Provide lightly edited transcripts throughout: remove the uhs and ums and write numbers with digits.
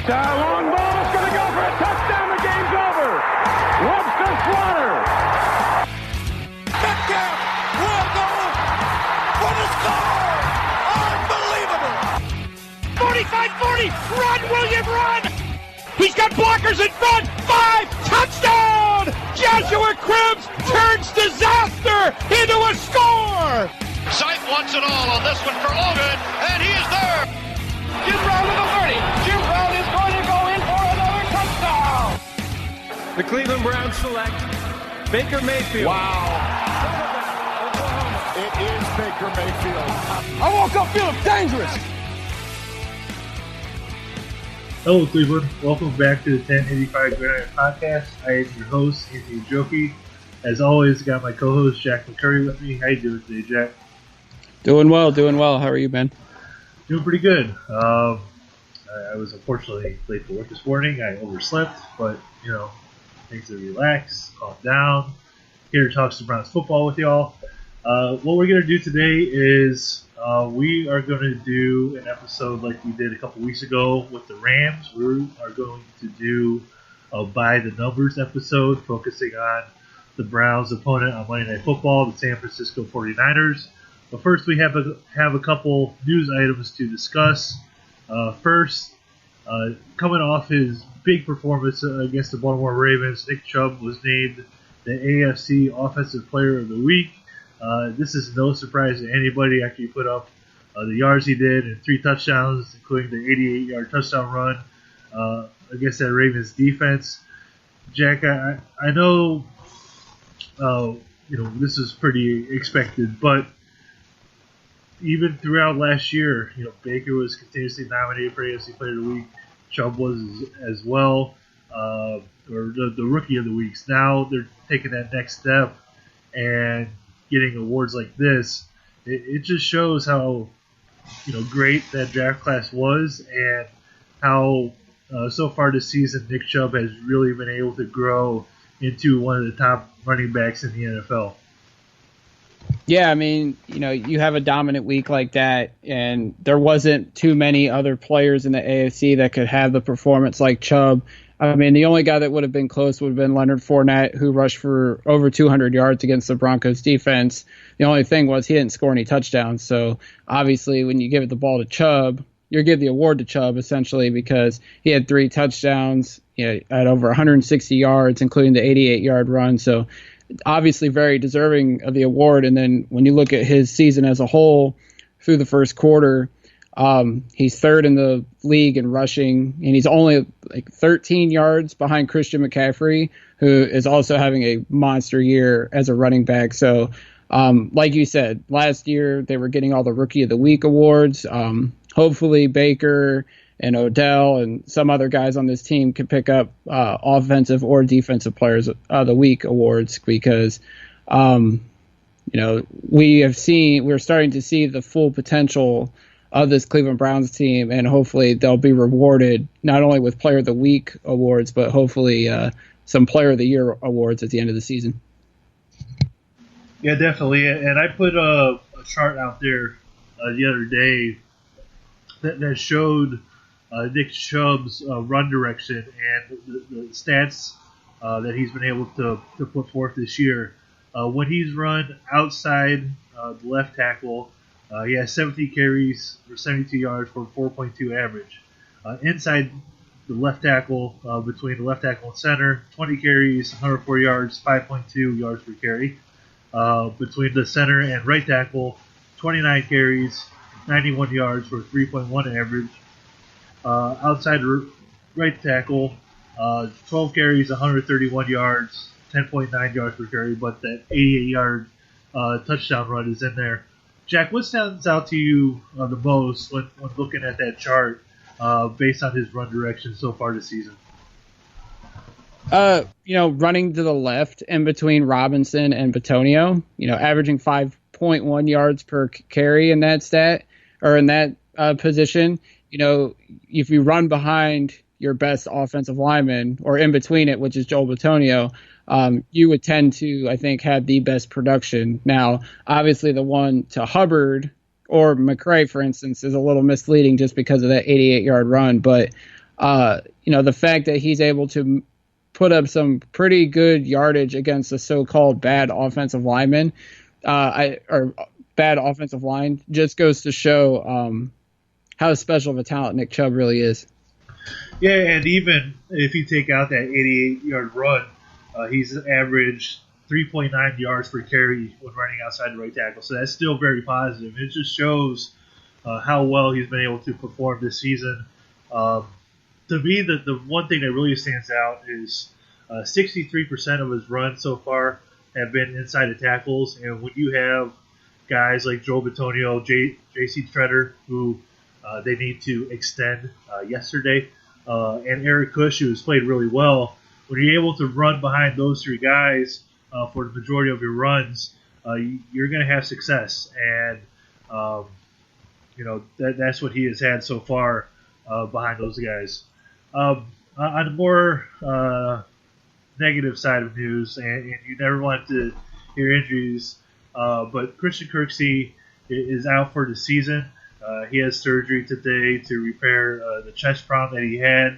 Long ball is going to go for a touchdown. The game's over. Webster Slaughter. Metcalf will go for the score. Unbelievable. 45-40. Run, William, run. He's got blockers in front. 5. Touchdown. Joshua Cribbs turns disaster into a score. Sight wants it all on this one for Logan, and he is there. Jim Brown to the 30. Jim Brown is going to go in for another touchdown. The Cleveland Browns select Baker Mayfield. Wow. It is Baker Mayfield. I woke up feeling dangerous. Hello, Cleveland. Welcome back to the 1085 Gridiron Podcast. I am your host, Anthony Joki. As always, got my co-host, Jack McCurry, with me. How you doing today, Jack? Doing well. How are you, Ben? Doing pretty good. I was unfortunately late for work this morning. I overslept, but, things are relaxed, calm down. Here to talk some Browns football with y'all. What we're going to do today is we are going to do an episode like we did a couple weeks ago with the Rams. We are going to do a by the numbers episode focusing on the Browns' opponent on Monday Night Football, the San Francisco 49ers. But first, we have a couple news items to discuss. First, coming off his big performance against the Baltimore Ravens, Nick Chubb was named the AFC Offensive Player of the Week. This is no surprise to anybody after he put up the yards he did and 3 touchdowns, including the 88-yard touchdown run against that Ravens defense. Jack, I know this is pretty expected, but even throughout last year, Baker was continuously nominated for AFC Player of the Week. Chubb was as well, or the Rookie of the Weeks. Now they're taking that next step and getting awards like this. It just shows how great that draft class was and how so far this season Nick Chubb has really been able to grow into one of the top running backs in the NFL. Yeah, I mean, you have a dominant week like that, and there wasn't too many other players in the AFC that could have the performance like Chubb. I mean, the only guy that would have been close would have been Leonard Fournette, who rushed for over 200 yards against the Broncos defense. The only thing was he didn't score any touchdowns. So obviously when you give the ball to Chubb, you give the award to Chubb essentially because he had 3 touchdowns at over 160 yards, including the 88-yard run. So obviously very deserving of the award. And then when you look at his season as a whole through the first quarter, he's 3rd in the league in rushing, and he's only like 13 yards behind Christian McCaffrey, who is also having a monster year as a running back. So, like you said, last year they were getting all the Rookie of the Week awards. Hopefully Baker and Odell and some other guys on this team can pick up offensive or defensive players of the week awards because, we're starting to see the full potential of this Cleveland Browns team, and hopefully they'll be rewarded not only with Player of the Week awards, but hopefully some Player of the Year awards at the end of the season. Yeah, definitely. And I put a chart out there the other day that showed Nick Chubb's run direction and the stats that he's been able to put forth this year. When he's run outside the left tackle, he has 70 carries for 72 yards for 4.2 average. Inside the left tackle, between the left tackle and center, 20 carries, 104 yards, 5.2 yards per carry. Between the center and right tackle, 29 carries, 91 yards for 3.1 average. Outside right tackle, 12 carries, 131 yards, 10.9 yards per carry, but that 88-yard touchdown run is in there. Jack, what stands out to you the most when looking at that chart based on his run direction so far this season? Running to the left in between Robinson and Bitonio, averaging 5.1 yards per carry in that stat or in that position. If you run behind your best offensive lineman or in between it, which is Joel Bitonio, you would tend to, I think, have the best production. Now, obviously, the one to Hubbard or McCray, for instance, is a little misleading just because of that 88-yard run. But The fact that he's able to put up some pretty good yardage against the so-called bad offensive linemen, or bad offensive line, just goes to show how special of a talent Nick Chubb really is. Yeah, and even if you take out that 88-yard run, he's averaged 3.9 yards per carry when running outside the right tackle. So that's still very positive. It just shows how well he's been able to perform this season. To me, the one thing that really stands out is 63% of his runs so far have been inside the tackles. And when you have guys like Joe Bitonio, J.C. Treader, who they need to extend yesterday, and Eric Kush, who has played really well, when you're able to run behind those three guys for the majority of your runs, you're going to have success. And, that's what he has had so far behind those guys. On the more negative side of news, and you never want to hear injuries, but Christian Kirksey is out for the season. He has surgery today to repair the chest problem that he had.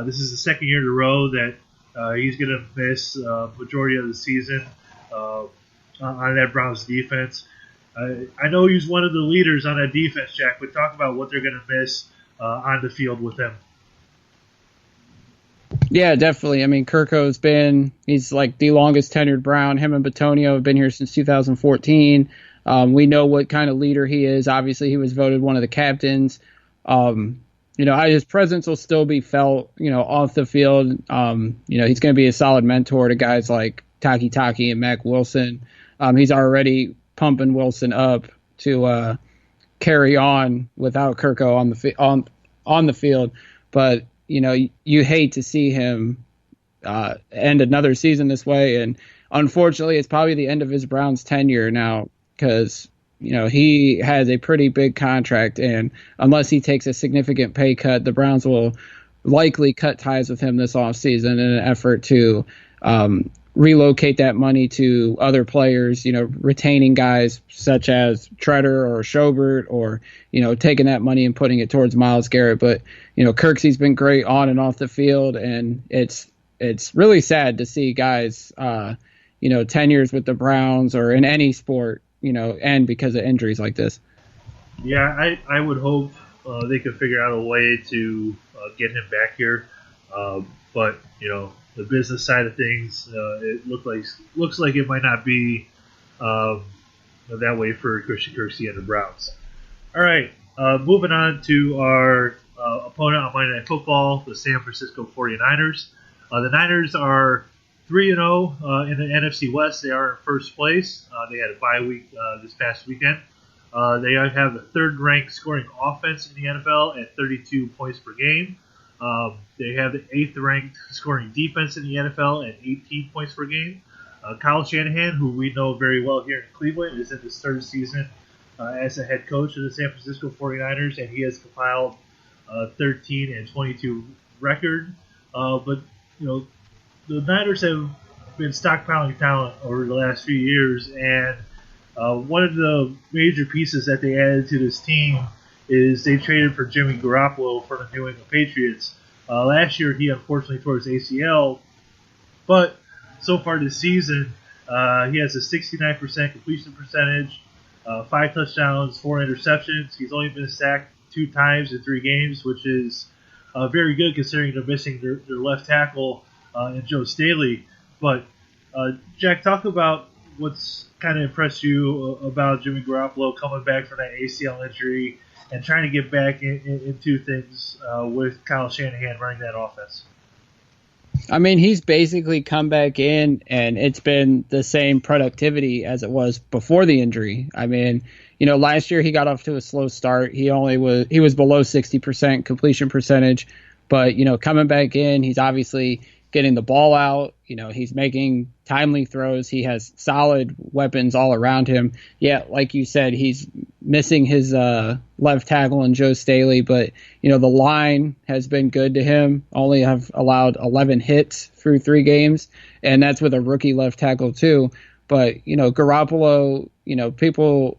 This is the second year in a row that he's going to miss majority of the season on that Browns defense. I know he's one of the leaders on that defense, Jack, but talk about what they're going to miss on the field with him. Yeah, definitely. I mean, he's like the longest tenured Brown. Him and Bitonio have been here since 2014. We know what kind of leader he is. Obviously, he was voted one of the captains. His presence will still be felt, off the field. He's going to be a solid mentor to guys like Taki and Mac Wilson. He's already pumping Wilson up to carry on without Kirko on the field. But, you hate to see him end another season this way. And unfortunately, it's probably the end of his Browns tenure now, because he has a pretty big contract, and unless he takes a significant pay cut, the Browns will likely cut ties with him this offseason in an effort to relocate that money to other players, retaining guys such as Treader or Schobert, or, taking that money and putting it towards Myles Garrett. But, Kirksey's been great on and off the field, and it's really sad to see guys, 10 years with the Browns or in any sport, end because of injuries like this. Yeah, I would hope they could figure out a way to get him back here. But, the business side of things, it looks like it might not be that way for Christian Kirksey and the Browns. All right, moving on to our opponent on Monday Night Football, the San Francisco 49ers. The Niners are 3-0 in the NFC West. They are in first place. They had a bye week this past weekend. They have the third-ranked scoring offense in the NFL at 32 points per game. They have the 8th-ranked scoring defense in the NFL at 18 points per game. Kyle Shanahan, who we know very well here in Cleveland, is in his third season as a head coach of the San Francisco 49ers, and he has compiled a 13-22 record. But the Niners have been stockpiling talent over the last few years, and one of the major pieces that they added to this team is they traded for Jimmy Garoppolo for the New England Patriots. Last year, he unfortunately tore his ACL, but so far this season, he has a 69% completion percentage, 5 touchdowns, 4 interceptions. He's only been sacked 2 times in 3 games, which is very good considering they're missing their left tackle and Joe Staley. But, Jack, talk about what's kind of impressed you about Jimmy Garoppolo coming back from that ACL injury and trying to get back into things with Kyle Shanahan running that offense. I mean, he's basically come back in, and it's been the same productivity as it was before the injury. I mean, last year he got off to a slow start. He was below 60% completion percentage, but coming back in, he's obviously getting the ball out. He's making timely throws. He has solid weapons all around him. Yeah, like you said, he's missing his left tackle and Joe Staley, but the line has been good to him. Only have allowed 11 hits through 3 games, and that's with a rookie left tackle too. But Garoppolo, people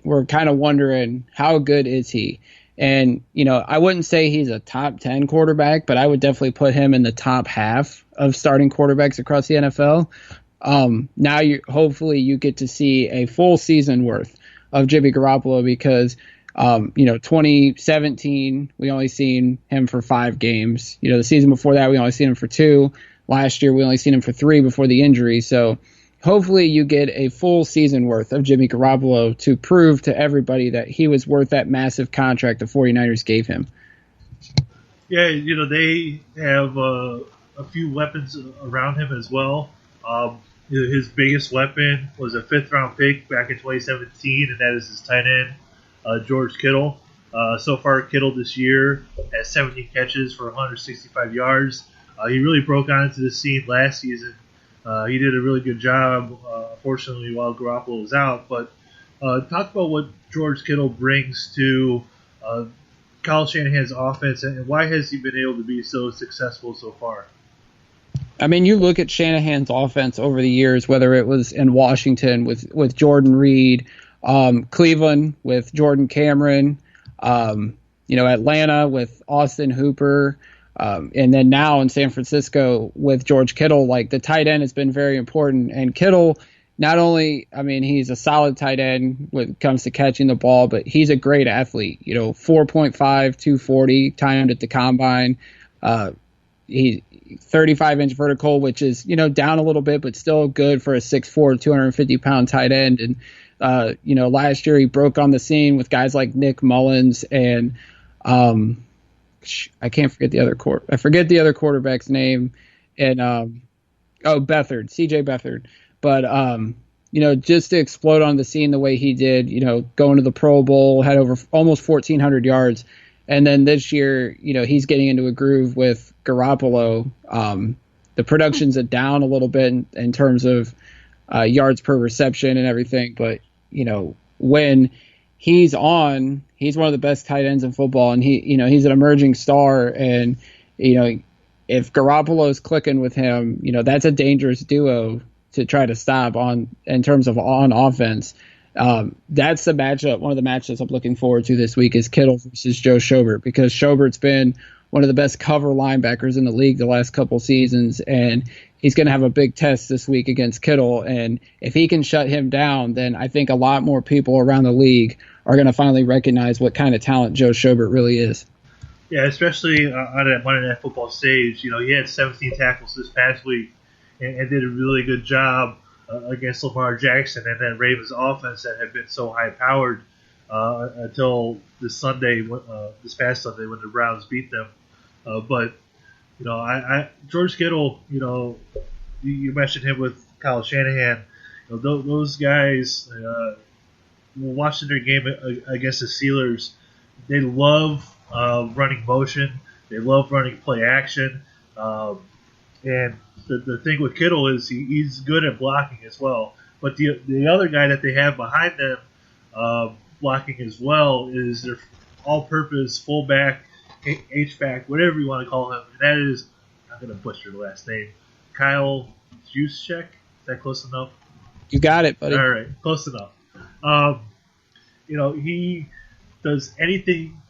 were kind of wondering how good is he, And, I wouldn't say he's a top 10 quarterback, but I would definitely put him in the top half of starting quarterbacks across the NFL. Now hopefully you get to see a full season worth of Jimmy Garoppolo because, 2017, we only seen him for 5 games. The season before that, we only seen him for 2. Last year, we only seen him for 3 before the injury. So hopefully you get a full season worth of Jimmy Garoppolo to prove to everybody that he was worth that massive contract the 49ers gave him. Yeah, they have a few weapons around him as well. His biggest weapon was a 5th-round pick back in 2017, and that is his tight end, George Kittle. So far, Kittle this year has 17 catches for 165 yards. He really broke onto the scene last season. He did a really good job, unfortunately, while Garoppolo was out. But talk about what George Kittle brings to Kyle Shanahan's offense, and why has he been able to be so successful so far? I mean, you look at Shanahan's offense over the years, whether it was in Washington with Jordan Reed, Cleveland with Jordan Cameron, Atlanta with Austin Hooper, and then now in San Francisco with George Kittle. Like, the tight end has been very important. And Kittle, not only, he's a solid tight end when it comes to catching the ball, but he's a great athlete. 4.5, 240, timed at the combine. He 35-inch vertical, which is, down a little bit, but still good for a 6'4", 250-pound tight end. And, last year he broke on the scene with guys like Nick Mullins and I can't forget the other quarterback's name, and Beathard, CJ Beathard. But just to explode on the scene the way he did, going to the Pro Bowl, had over almost 1,400 yards, and then this year, he's getting into a groove with Garoppolo. The production's down a little bit in terms of yards per reception and everything, but when he's on, he's one of the best tight ends in football, and he's an emerging star. And if Garoppolo's clicking with him, that's a dangerous duo to try to stop in terms of on offense. That's the matchup. One of the matchups I'm looking forward to this week is Kittle versus Joe Schobert, because Schobert's been one of the best cover linebackers in the league the last couple seasons, and he's going to have a big test this week against Kittle. And if he can shut him down, then I think a lot more people around the league are going to finally recognize what kind of talent Joe Schobert really is. Yeah, especially on that Monday Night Football stage. He had 17 tackles this past week and did a really good job against Lamar Jackson and that Ravens offense that had been so high-powered until this past Sunday when the Browns beat them. But George Kittle, you mentioned him with Kyle Shanahan. Those guys, watching their game against the Steelers, they love running motion. They love running play action. And the thing with Kittle is he's good at blocking as well. But the other guy that they have behind them blocking as well is their all-purpose fullback, H-back, whatever you want to call him. And that is, I'm going to butcher the last name, Kyle Juszczyk. Is that close enough? You got it, buddy. All right, close enough. He does anything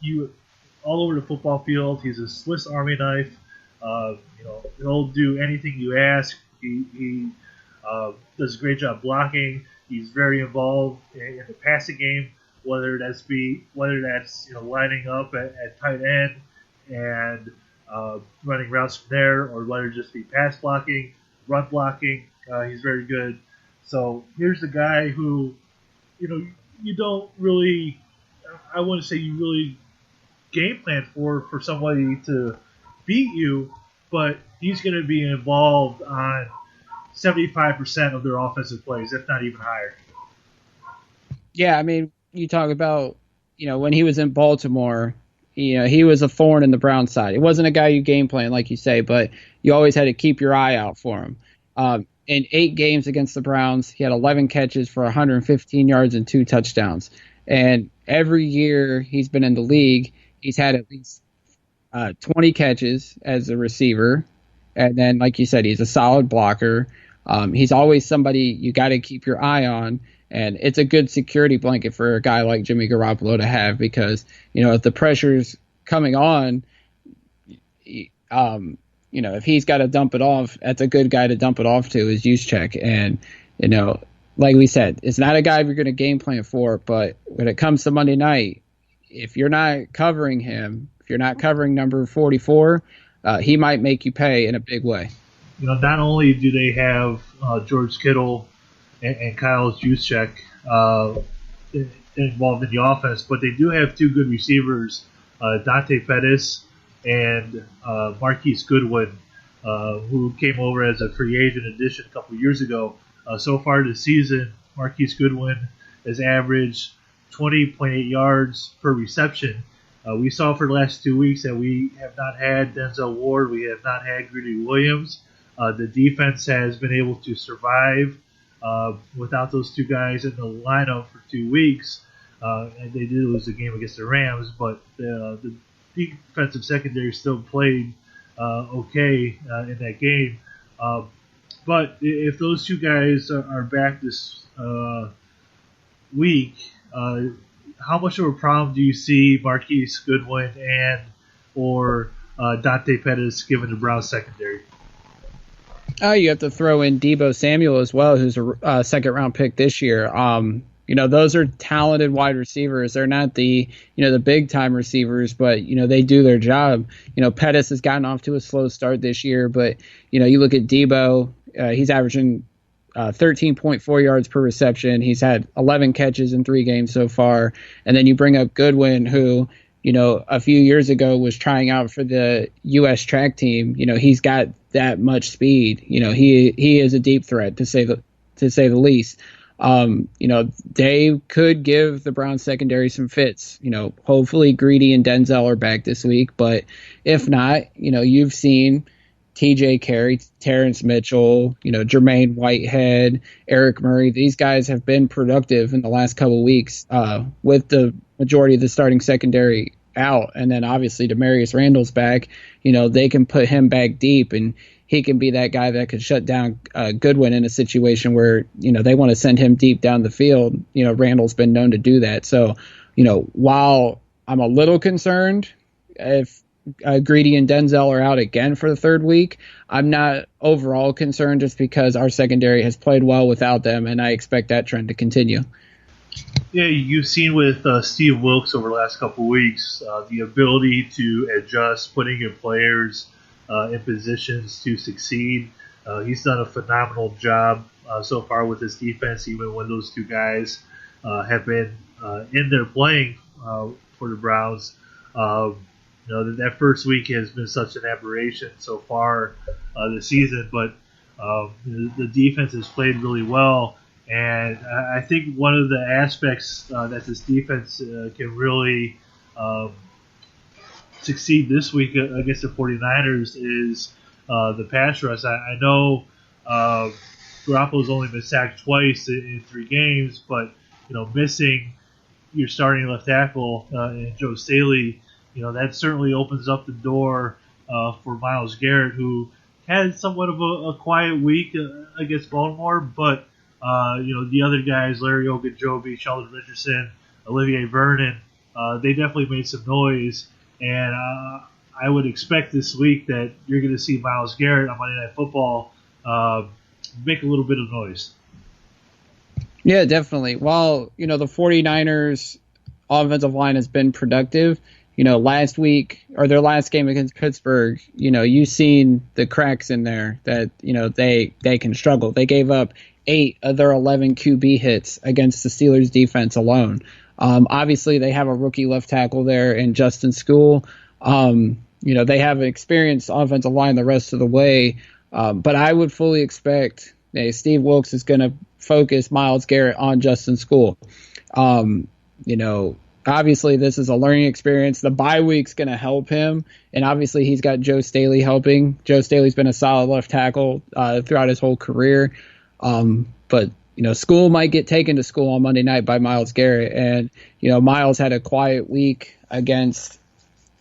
all over the football field. He's a Swiss Army knife. He'll do anything you ask. He does a great job blocking. He's very involved in the passing game, whether that's lining up at tight end and running routes from there, or whether it just be pass blocking, run blocking. He's very good. So here's the guy who, you don't really, I wouldn't say you really game plan for somebody to beat you, but he's going to be involved on 75% of their offensive plays, if not even higher. Yeah, you talk about, when he was in Baltimore, he was a thorn in the Browns side. It wasn't a guy you game plan, like you say, but you always had to keep your eye out for him. In 8 games against the Browns, he had 11 catches for 115 yards and 2 touchdowns. And every year he's been in the league, he's had at least 20 catches as a receiver. And then, like you said, he's a solid blocker. He's always somebody you got to keep your eye on. And it's a good security blanket for a guy like Jimmy Garoppolo to have because, if the pressure's coming on, if he's got to dump it off, that's a good guy to dump it off to is Juszczyk. And, like we said, it's not a guy you're going to game plan for, but when it comes to Monday night, if you're not covering him, if you're not covering number 44, he might make you pay in a big way. Not only do they have George Kittle and Kyle Juszczyk involved in the offense, but they do have two good receivers, Dante Pettis and Marquise Goodwin, who came over as a free agent addition a couple years ago. So far this season, Marquise Goodwin has averaged 20.8 yards per reception. We saw for the last 2 weeks that we have not had Denzel Ward. We have not had Greedy Williams. The defense has been able to survive without those two guys in the lineup for 2 weeks. And they did lose the game against the Rams, but the defensive secondary still played okay in that game. But if those two guys are back this week, how much of a problem do you see Marquise Goodwin and or Dante Pettis given the Browns secondary? You have to throw in Deebo Samuel as well, who's a second-round pick this year. Those are talented wide receivers. They're not the big-time receivers, but, they do their job. Pettis has gotten off to a slow start this year, but, you look at Deebo, he's averaging 13.4 yards per reception. He's had 11 catches in 3 games so far. And then you bring up Goodwin, who, a few years ago was trying out for the U.S. track team. He's got that much speed. He is a deep threat to say the least. They could give the Browns secondary some fits. Hopefully Greedy and Denzel are back this week, but if not, you've seen TJ Carey, Terrence Mitchell, Jermaine Whitehead, Eric Murray. These guys have been productive in the last couple of weeks with the majority of the starting secondary out. And then obviously Demarius Randall's back. They can put him back deep and he can be that guy that could shut down Goodwin in a situation where, they want to send him deep down the field. Randall's been known to do that. So, while I'm a little concerned if Greedy and Denzel are out again for the third week, I'm not overall concerned just because our secondary has played well without them, and I expect that trend to continue. Yeah, you've seen with Steve Wilks over the last couple of weeks the ability to adjust, putting in players in positions to succeed. He's done a phenomenal job so far with his defense, even when those two guys have been in there playing for the Browns. That first week has been such an aberration so far this season, but the defense has played really well. And I think one of the aspects that this defense can really succeed this week against the 49ers is the pass rush. I know Garoppolo's only been sacked twice in 3 games, but missing your starting left tackle and Joe Staley, that certainly opens up the door for Myles Garrett, who had somewhat of a quiet week against Baltimore, but the other guys, Larry Ogunjobi, Sheldon Richardson, Olivier Vernon, they definitely made some noise, and I would expect this week that you're going to see Myles Garrett on Monday Night Football make a little bit of noise. Yeah, definitely. While, the 49ers offensive line has been productive, last week or their last game against Pittsburgh, you've seen the cracks in there that, they can struggle. They gave up 8 of their 11 QB hits against the Steelers defense alone. Obviously they have a rookie left tackle there in Justin School. They have an experienced offensive line the rest of the way. But I would fully expect Steve Wilks is going to focus Myles Garrett on Justin School. Obviously this is a learning experience. The bye week's going to help him, and obviously he's got Joe Staley helping. Joe Staley's been a solid left tackle throughout his whole career. But School might get taken to school on Monday night by Myles Garrett, and Myles had a quiet week against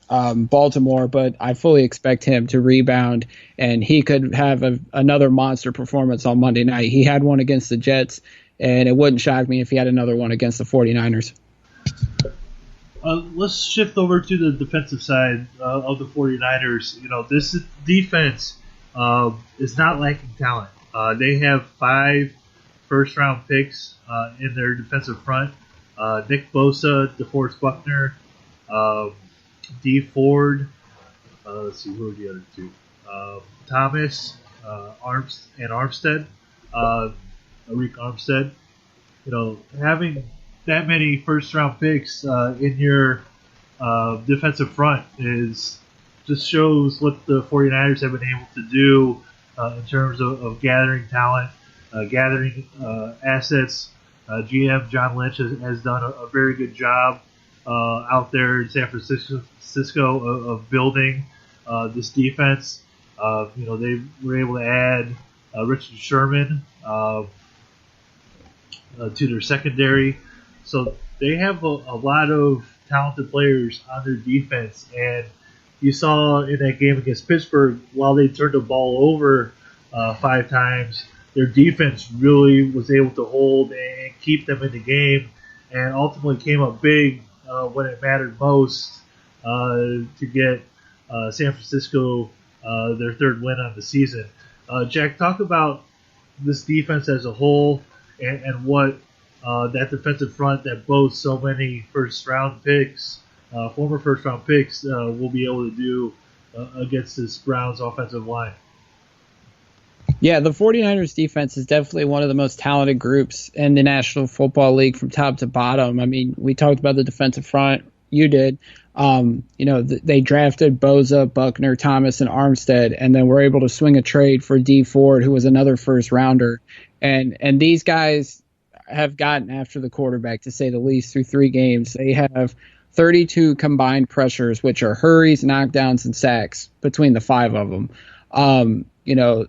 Baltimore, but I fully expect him to rebound, and he could have another monster performance on Monday night. He had one against the Jets, and it wouldn't shock me if he had another one against the 49ers. Let's shift over to the defensive side of the 49ers. This defense is not lacking talent. They have 5 first-round picks in their defensive front. Nick Bosa, DeForest Buckner, D. Ford. Let's see, who are the other 2? Thomas, Armstead. Arik Armstead. Having that many first-round picks in your defensive front just shows what the 49ers have been able to do in terms of gathering talent, gathering assets. GM John Lynch has done a very good job out there in San Francisco of building this defense. They were able to add Richard Sherman to their secondary. So they have a lot of talented players on their defense. And you saw in that game against Pittsburgh, while they turned the ball over 5 times, their defense really was able to hold and keep them in the game, and ultimately came up big when it mattered most to get San Francisco their 3rd win on the season. Jack, talk about this defense as a whole and what that defensive front that boasts so many first-round picks, former first-round picks, will be able to do against this Browns offensive line. Yeah, the 49ers defense is definitely one of the most talented groups in the National Football League from top to bottom. I mean, we talked about the defensive front. You did. They drafted Bosa, Buckner, Thomas, and Armstead, and then were able to swing a trade for D. Ford, who was another first-rounder. And these guys have gotten after the quarterback, to say the least, through 3 games. They have 32 combined pressures, which are hurries, knockdowns, and sacks between the 5 of them.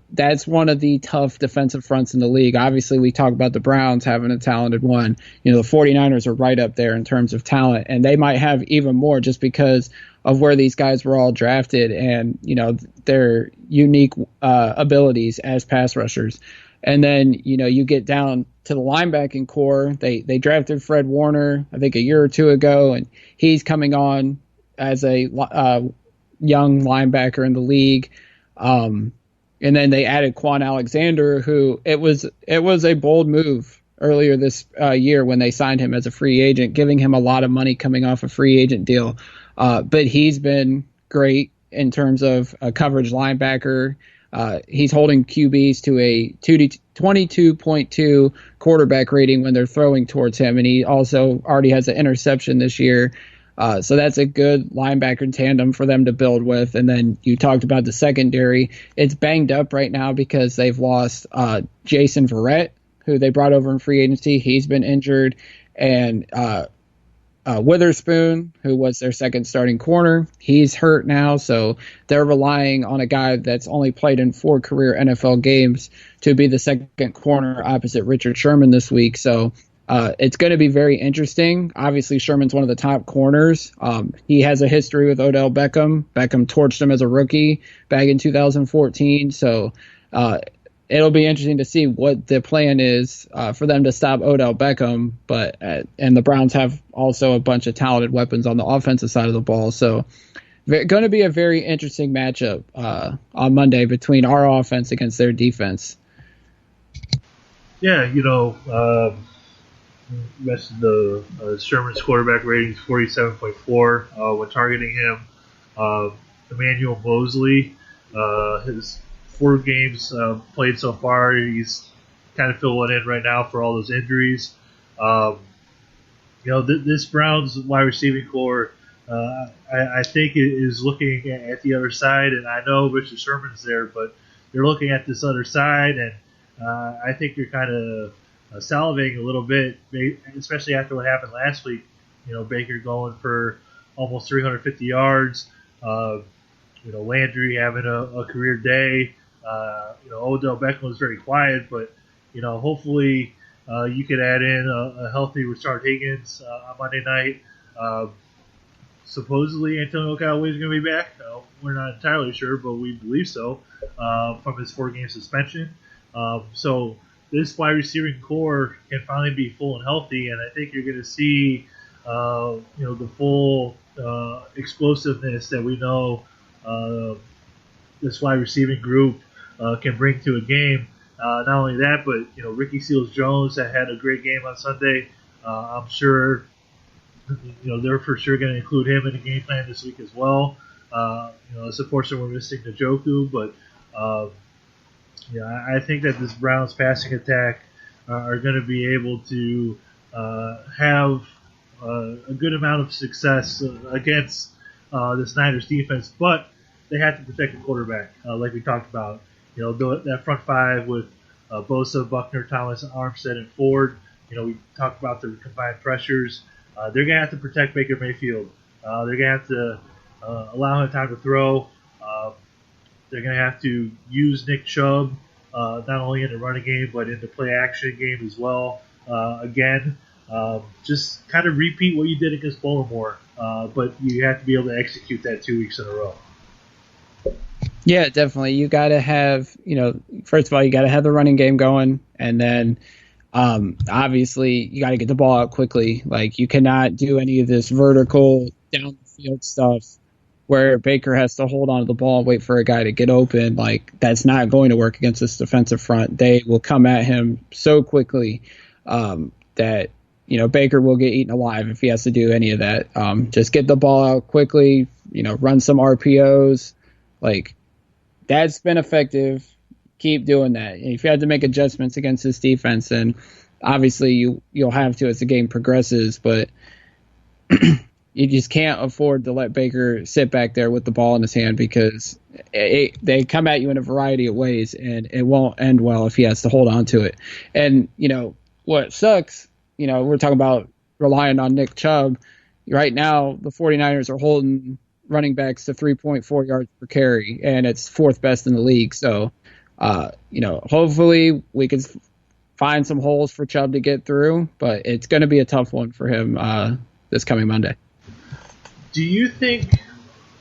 That's one of the tough defensive fronts in the league. Obviously, we talk about the Browns having a talented one. The 49ers are right up there in terms of talent, and they might have even more just because of where these guys were all drafted and, their unique abilities as pass rushers. And then, you get down to the linebacking core. They drafted Fred Warner, I think, a year or 2 ago, and he's coming on as a young linebacker in the league. And then they added Quan Alexander, who it was a bold move earlier this year when they signed him as a free agent, giving him a lot of money coming off a free agent deal. But he's been great in terms of a coverage linebacker. He's holding QBs to a 22.2 quarterback rating when they're throwing towards him, and he also already has an interception this year. So that's a good linebacker tandem for them to build with. And then you talked about the secondary. It's banged up right now because they've lost Jason Verrett, who they brought over in free agency. He's been injured. And Witherspoon, who was their second starting corner, he's hurt now. So they're relying on a guy that's only played in 4 career NFL games to be the second corner opposite Richard Sherman this week. So it's going to be very interesting. Obviously, Sherman's one of the top corners. He has a history with Odell Beckham. Beckham torched him as a rookie back in 2014. So it'll be interesting to see what the plan is for them to stop Odell Beckham. And the Browns have also a bunch of talented weapons on the offensive side of the ball. So going to be a very interesting matchup on Monday between our offense against their defense. Yeah, mentioned the Sherman's quarterback rating is 47.4 when targeting him. Emmanuel Mosley, his 4 games played so far, he's kind of filling in right now for all those injuries. This Browns wide receiving core, I think is looking at the other side, and I know Richard Sherman's there, but they're looking at this other side, and I think you're kind of salivating a little bit, especially after what happened last week. Baker going for almost 350 yards. Landry having a career day. Odell Beckham was very quiet, but hopefully you could add in a healthy Rashard Higgins on Monday night. Supposedly Antonio Callaway is going to be back. We're not entirely sure, but we believe so from his 4-game suspension. So this wide receiving core can finally be full and healthy, and I think you're going to see the full explosiveness that we know this wide receiving group can bring to a game. Not only that, but Ricky Seals-Jones that had a great game on Sunday. I'm sure they're for sure going to include him in the game plan this week as well. It's unfortunate we're missing Njoku, but I think that this Browns passing attack are going to be able to have a good amount of success against this Niners defense, but they have to protect the quarterback, like we talked about. That front five with Bosa, Buckner, Thomas, Armstead, and Ford. We talked about the combined pressures. They're going to have to protect Baker Mayfield. They're going to have to allow him time to throw. They're going to have to use Nick Chubb not only in the running game but in the play-action game as well. Again, just kind of repeat what you did against Baltimore, but you have to be able to execute that 2 weeks in a row. Yeah, definitely. You got to have, first of all, you got to have the running game going, and then obviously you got to get the ball out quickly. Like, you cannot do any of this vertical down the field stuff where Baker has to hold on to the ball and wait for a guy to get open. Like, that's not going to work against this defensive front. They will come at him so quickly that Baker will get eaten alive if he has to do any of that. Just get the ball out quickly, run some RPOs. Like, that's been effective. Keep doing that. And if you had to make adjustments against this defense, then obviously you'll have to as the game progresses, but you just can't afford to let Baker sit back there with the ball in his hand, because they come at you in a variety of ways, and it won't end well if he has to hold on to it. And, what sucks, we're talking about relying on Nick Chubb. Right now, the 49ers are holding running backs to 3.4 yards per carry, and it's fourth best in the league. So, hopefully we can find some holes for Chubb to get through, but it's going to be a tough one for him this coming Monday. Do you think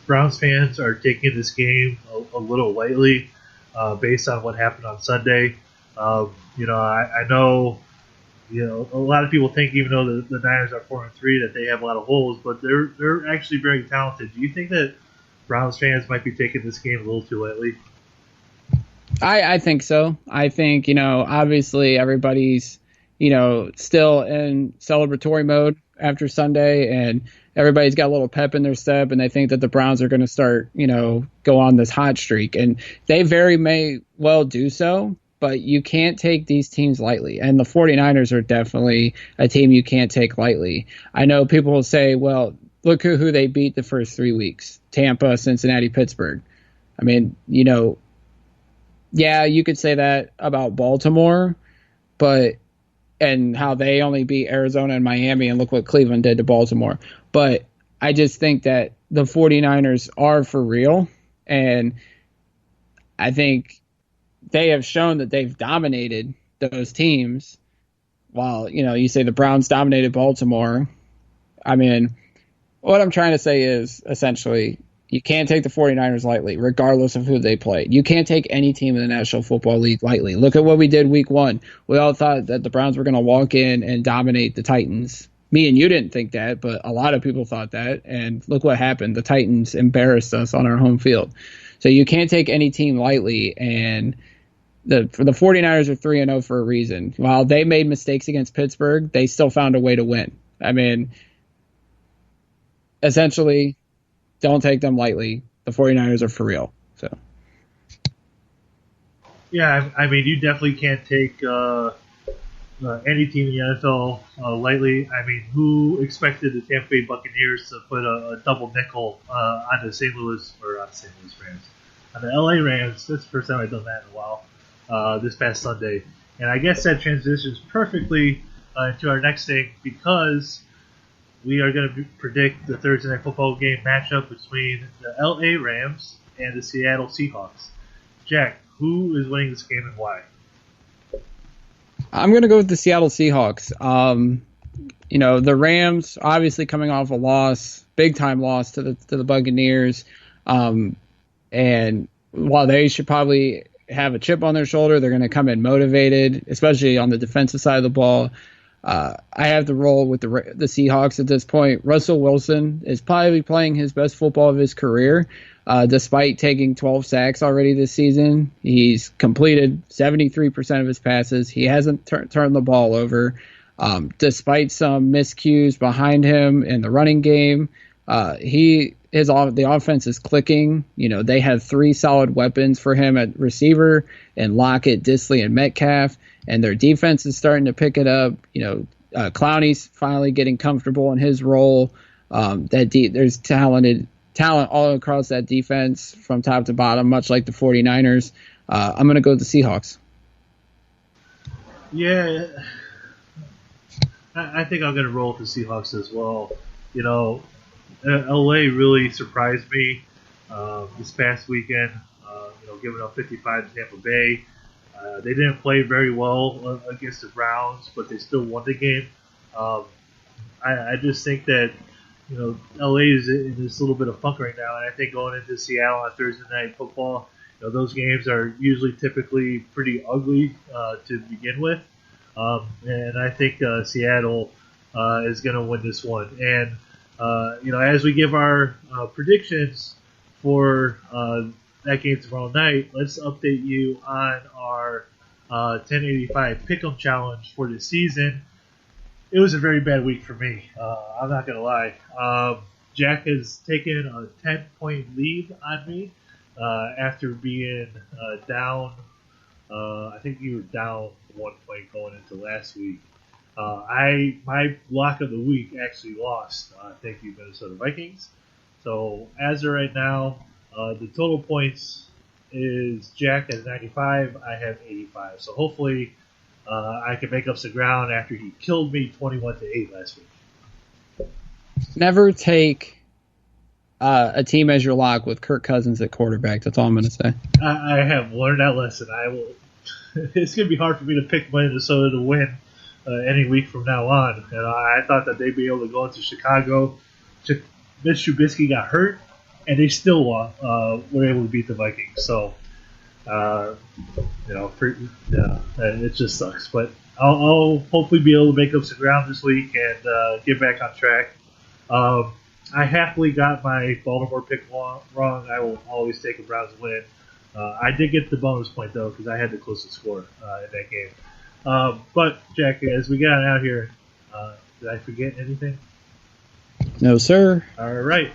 Browns fans are taking this game a little lightly based on what happened on Sunday? I know a lot of people think, even though the Niners are 4-3, that they have a lot of holes, but they're actually very talented. Do you think that Browns fans might be taking this game a little too lightly? I think so. I think, obviously everybody's, still in celebratory mode after Sunday, and everybody's got a little pep in their step, and they think that the Browns are going to start, go on this hot streak. And they very may well do so, but you can't take these teams lightly. And the 49ers are definitely a team you can't take lightly. I know people will say, well, look who they beat the first 3 weeks: Tampa, Cincinnati, Pittsburgh. I mean, yeah, you could say that about Baltimore, and how they only beat Arizona and Miami, and look what Cleveland did to Baltimore. But I just think that the 49ers are for real, and I think they have shown that they've dominated those teams. While, you say the Browns dominated Baltimore. I mean, what I'm trying to say is, essentially, you can't take the 49ers lightly, regardless of who they play. You can't take any team in the National Football League lightly. Look at what we did week 1. We all thought that the Browns were going to walk in and dominate the Titans. Me and you didn't think that, but a lot of people thought that, and look what happened. The Titans embarrassed us on our home field. So you can't take any team lightly, and the 49ers are 3-0 for a reason. While they made mistakes against Pittsburgh, they still found a way to win. I mean, essentially, don't take them lightly. The 49ers are for real. So, yeah, I mean, you definitely can't take any team in the NFL lightly. I mean, who expected the Tampa Bay Buccaneers to put a double nickel on the St. Louis Rams? On the LA Rams. That's the first time I've done that in a while. This past Sunday. And I guess that transitions perfectly to our next thing, because we are going to predict the Thursday Night Football game matchup between the LA Rams and the Seattle Seahawks. Jack, who is winning this game and why? I'm going to go with the Seattle Seahawks. The Rams obviously coming off a loss, big time loss to the Buccaneers. And while they should probably have a chip on their shoulder. They're going to come in motivated, especially on the defensive side of the ball. I have to roll with the Seahawks at this point. Russell Wilson is probably playing his best football of his career, despite taking 12 sacks already this season. He's completed 73% of his passes. He hasn't turned the ball over. Despite some miscues behind him in the running game, the offense is clicking. They have 3 solid weapons for him at receiver, and Lockett, Disley, and Metcalf. And their defense is starting to pick it up. Clowney's finally getting comfortable in his role. There's talent all across that defense from top to bottom, much like the 49ers. I'm going to go with the Seahawks. Yeah, I think I'm going to roll with the Seahawks as well. LA really surprised me this past weekend, giving up 55 to Tampa Bay. They didn't play very well against the Browns, but they still won the game. I just think that LA is in this little bit of funk right now, and I think going into Seattle on Thursday night football, those games are typically pretty ugly to begin with, and I think Seattle is going to win this one. And as we give our predictions for that game tomorrow night, let's update you on our 1085 Pick'em Challenge for the season. It was a very bad week for me. I'm not going to lie. Jack has taken a 10-point lead on me after being down. I think you were down 1 point going into last week. My block of the week actually lost. Thank you, Minnesota Vikings. So as of right now, the total points is Jack has 95. I have 85. So hopefully I can make up some ground after he killed me 21-8 last week. Never take a team as your lock with Kirk Cousins at quarterback. That's all I'm going to say. I have learned that lesson. I will. It's going to be hard for me to pick Minnesota to win any week from now on. And I thought that they'd be able to go into Chicago. Mitch Trubisky got hurt, and they still were able to beat the Vikings. So, it just sucks. But I'll hopefully be able to make up some ground this week and get back on track. I happily got my Baltimore pick wrong. I will always take a Browns win. I did get the bonus point, though, because I had the closest score in that game. But, Jack, as we get on out here, did I forget anything? No, sir. All right.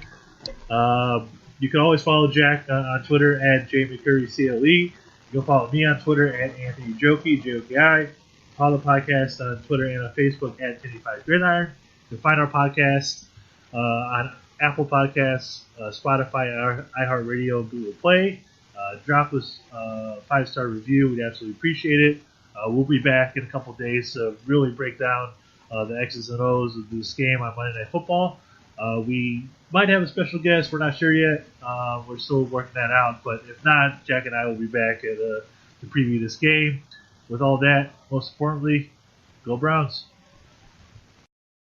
You can always follow Jack on Twitter at JMcCurryCLE. You can follow me on Twitter at Anthony Jokey, J-O-K-I. Follow the podcast on Twitter and on Facebook at 1085 Gridiron. You can find our podcast on Apple Podcasts, Spotify, iHeartRadio, and Google Play. Drop us a 5-star review. We'd absolutely appreciate it. We'll be back in a couple days to really break down the X's and O's of this game on Monday Night Football. We might have a special guest. We're not sure yet. We're still working that out. But if not, Jack and I will be back to preview this game. With all that, most importantly, go Browns.